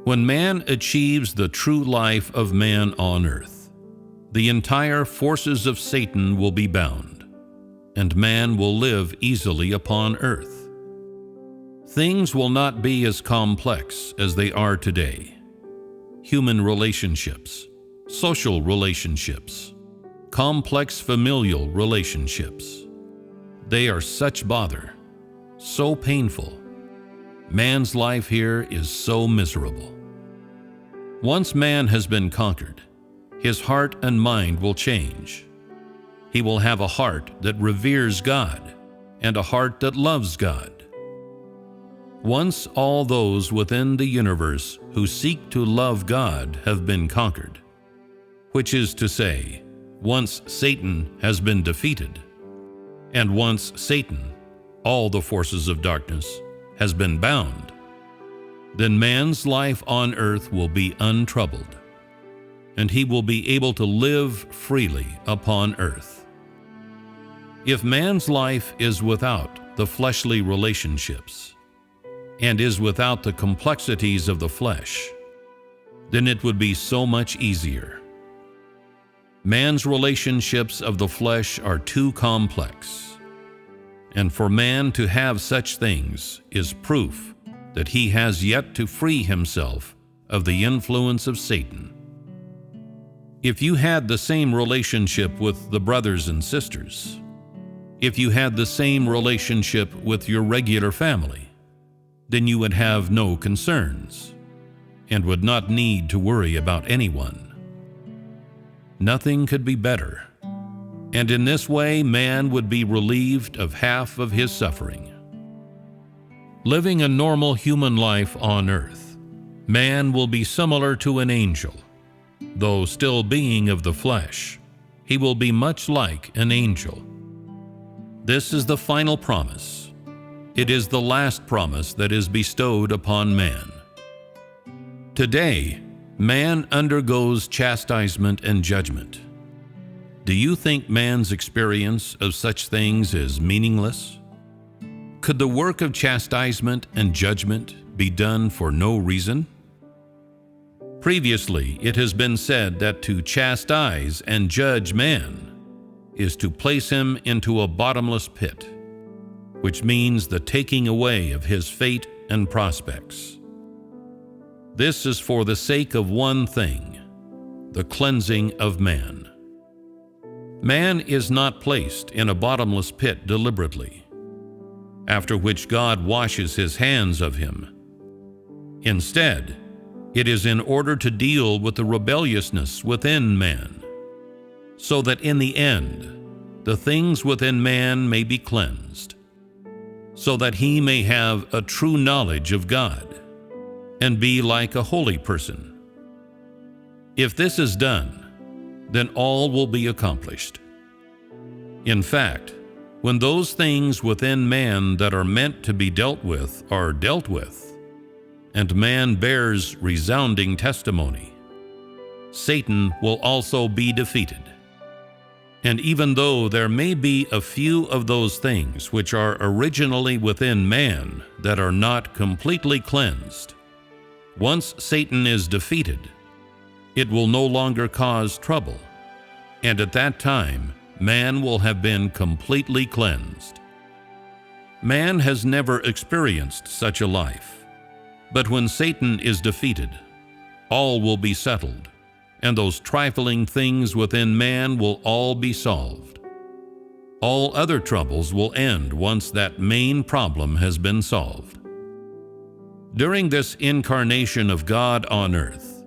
When man achieves the true life of man on earth, the entire forces of Satan will be bound, and man will live easily upon earth. Things will not be as complex as they are today. Human relationships, social relationships, complex familial relationships. They are such bother, so painful. Man's life here is so miserable. Once man has been conquered, his heart and mind will change. He will have a heart that reveres God and a heart that loves God. Once all those within the universe who seek to love God have been conquered, which is to say, once Satan has been defeated, and once Satan, all the forces of darkness, has been bound, then man's life on earth will be untroubled, and he will be able to live freely upon earth. If man's life is without the fleshly relationships, and is without the complexities of the flesh, then it would be so much easier. Man's relationships of the flesh are too complex, and for man to have such things is proof that he has yet to free himself of the influence of Satan. If you had the same relationship with the brothers and sisters, if you had the same relationship with your regular family, then you would have no concerns and would not need to worry about anyone. Nothing could be better, and in this way man would be relieved of half of his suffering. Living a normal human life on earth, man will be similar to an angel. Though still being of the flesh, he will be much like an angel. This is the final promise. It is the last promise that is bestowed upon man. Today, man undergoes chastisement and judgment. Do you think man's experience of such things is meaningless? Could the work of chastisement and judgment be done for no reason? Previously, it has been said that to chastise and judge man is to place him into a bottomless pit, which means the taking away of his fate and prospects. This is for the sake of one thing, the cleansing of man. Man is not placed in a bottomless pit deliberately, after which God washes his hands of him. Instead, it is in order to deal with the rebelliousness within man, so that in the end, the things within man may be cleansed, so that he may have a true knowledge of God and be like a holy person. If this is done, then all will be accomplished. In fact, when those things within man that are meant to be dealt with are dealt with, and man bears resounding testimony, Satan will also be defeated. And even though there may be a few of those things which are originally within man that are not completely cleansed, once Satan is defeated, it will no longer cause trouble, and at that time man will have been completely cleansed. Man has never experienced such a life, but when Satan is defeated, all will be settled, and those trifling things within man will all be solved. All other troubles will end once that main problem has been solved. During this incarnation of God on earth,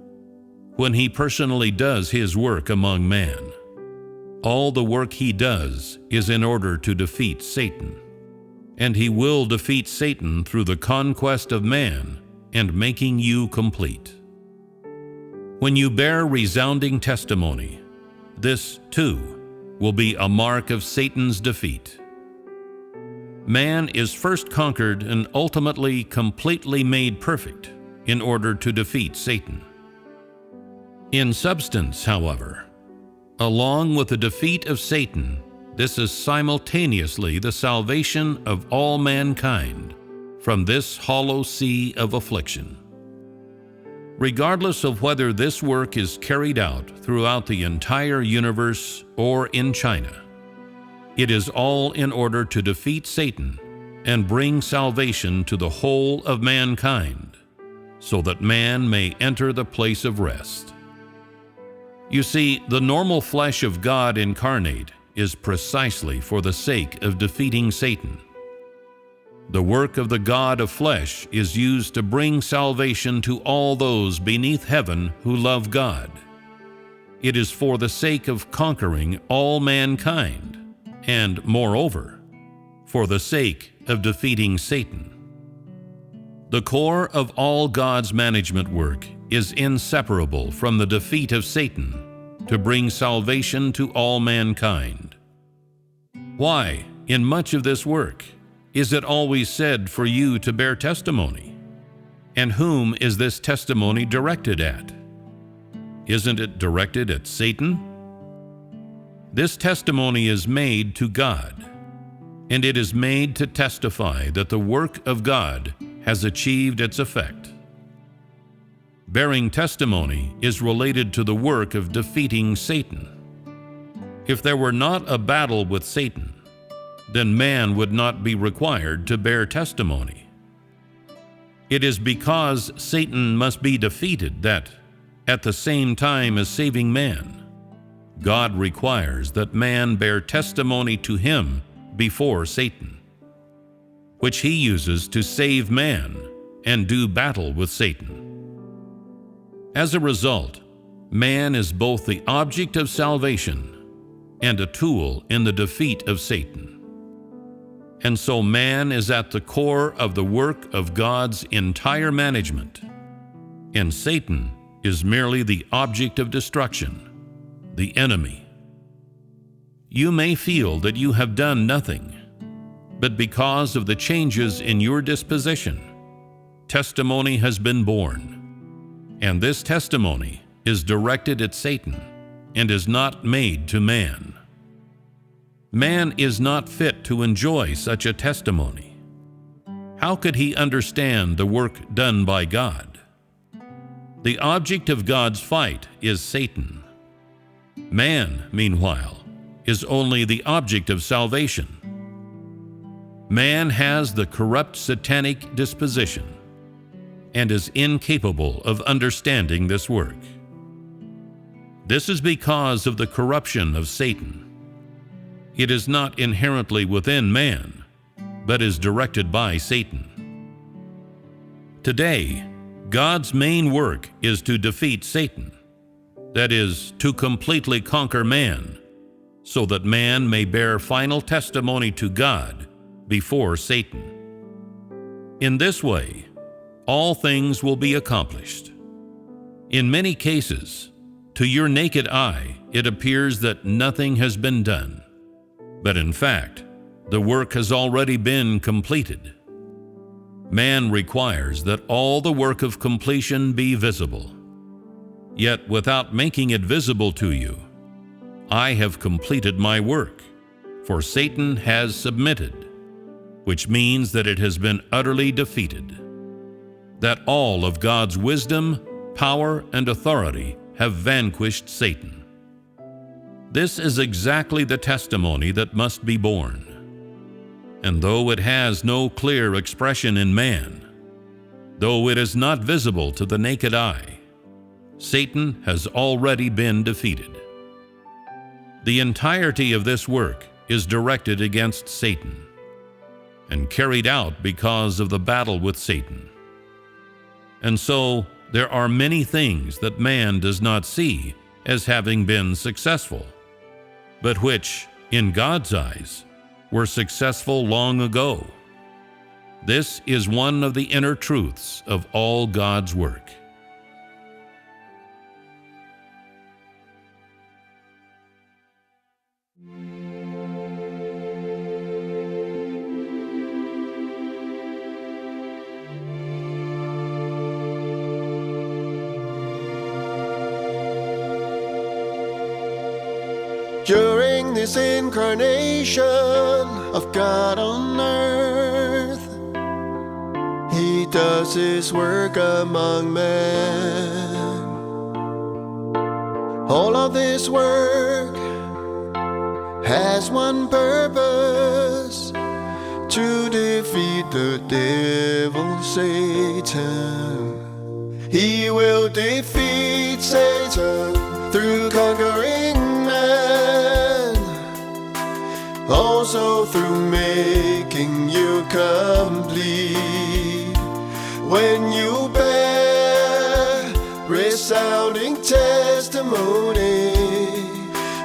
when he personally does his work among man, all the work he does is in order to defeat Satan, and he will defeat Satan through the conquest of man and making you complete. When you bear resounding testimony, this, too, will be a mark of Satan's defeat. Man is first conquered and ultimately completely made perfect in order to defeat Satan. In substance, however, along with the defeat of Satan, this is simultaneously the salvation of all mankind from this hollow sea of affliction. regardless of whether this work is carried out throughout the entire universe or in China. It is all in order to defeat Satan and bring salvation to the whole of mankind, so that man may enter the place of rest. You see, the normal flesh of God incarnate is precisely for the sake of defeating Satan. The work of the God of flesh is used to bring salvation to all those beneath heaven who love God. It is for the sake of conquering all mankind, and, moreover, for the sake of defeating Satan. The core of all God's management work is inseparable from the defeat of Satan to bring salvation to all mankind. Why, in much of this work, is it always said for you to bear testimony? And whom is this testimony directed at? Isn't it directed at Satan? This testimony is made to God, and it is made to testify that the work of God has achieved its effect. Bearing testimony is related to the work of defeating Satan. If there were not a battle with Satan, then man would not be required to bear testimony. It is because Satan must be defeated that, at the same time as saving man, God requires that man bear testimony to him before Satan, which he uses to save man and do battle with Satan. As a result, man is both the object of salvation and a tool in the defeat of Satan. And so man is at the core of the work of God's entire management, and Satan is merely the object of destruction, the enemy. You may feel that you have done nothing, but because of the changes in your disposition, testimony has been born, and this testimony is directed at Satan and is not made to man. Man is not fit to enjoy such a testimony. How could he understand the work done by God? The object of God's fight is Satan. Man, meanwhile, is only the object of salvation. Man has the corrupt satanic disposition and is incapable of understanding this work. This is because of the corruption of Satan. It is not inherently within man, but is directed by Satan. Today, God's main work is to defeat Satan, that is, to completely conquer man, so that man may bear final testimony to God before Satan. In this way, all things will be accomplished. In many cases, to your naked eye, it appears that nothing has been done. But in fact, the work has already been completed. Man requires that all the work of completion be visible. Yet without making it visible to you, I have completed my work, for Satan has submitted, which means that it has been utterly defeated, that all of God's wisdom, power, and authority have vanquished Satan. This is exactly the testimony that must be borne. And though it has no clear expression in man, though it is not visible to the naked eye, Satan has already been defeated. The entirety of this work is directed against Satan and carried out because of the battle with Satan. And so there are many things that man does not see as having been successful, but which, in God's eyes, were successful long ago. This is one of the inner truths of all God's work. During this incarnation of God on earth, He does does his work among men. All of this work has one purpose: to defeat the devil, Satan. He will defeat Satan through conquering man, also through making you complete. When you bear resounding testimony,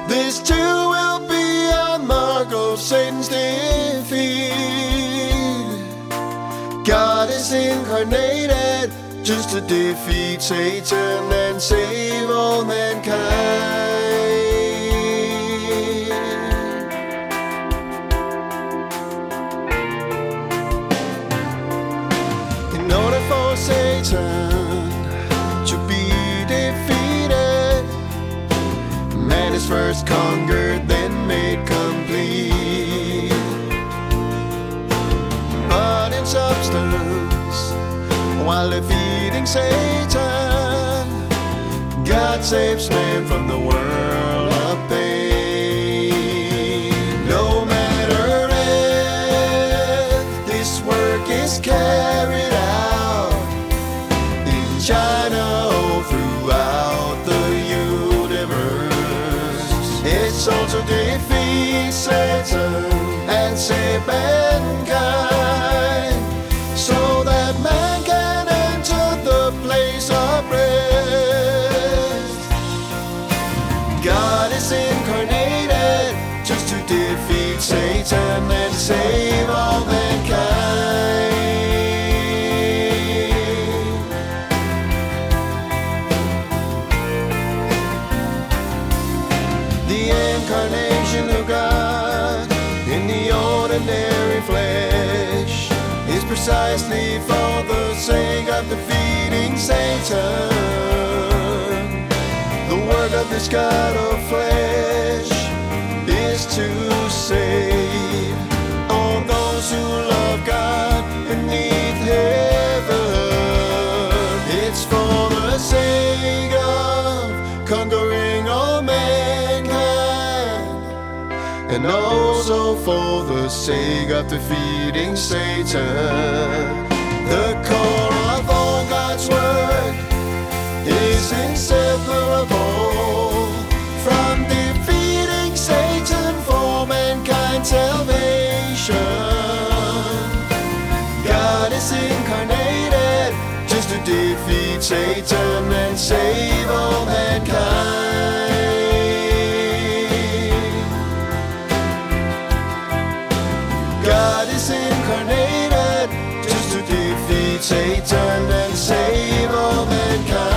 this too will be a mark of Satan's defeat. God is incarnated just to defeat Satan and save all mankind. In order for Satan to be defeated, man is first conquered, then made complete. But in substance, while defeating Satan, God saves man from the world of pain. No matter if this work is carried out in China or throughout the universe, it's also defeat Satan and save mankind, so that man can enter the place of rest. God is incarnated just to defeat Satan and save all mankind. The incarnation of God in the ordinary flesh is precisely for the sake of defeating Satan. The work of this God of flesh is to save all those who love God beneath heaven. It's for the sake of conquering all mankind, and also for the sake of defeating Satan. The core of all God's work is inseparable from defeating Satan for mankind's salvation. God is incarnated just to defeat Satan and save all mankind. God is incarnated just to defeat Satan and save all mankind.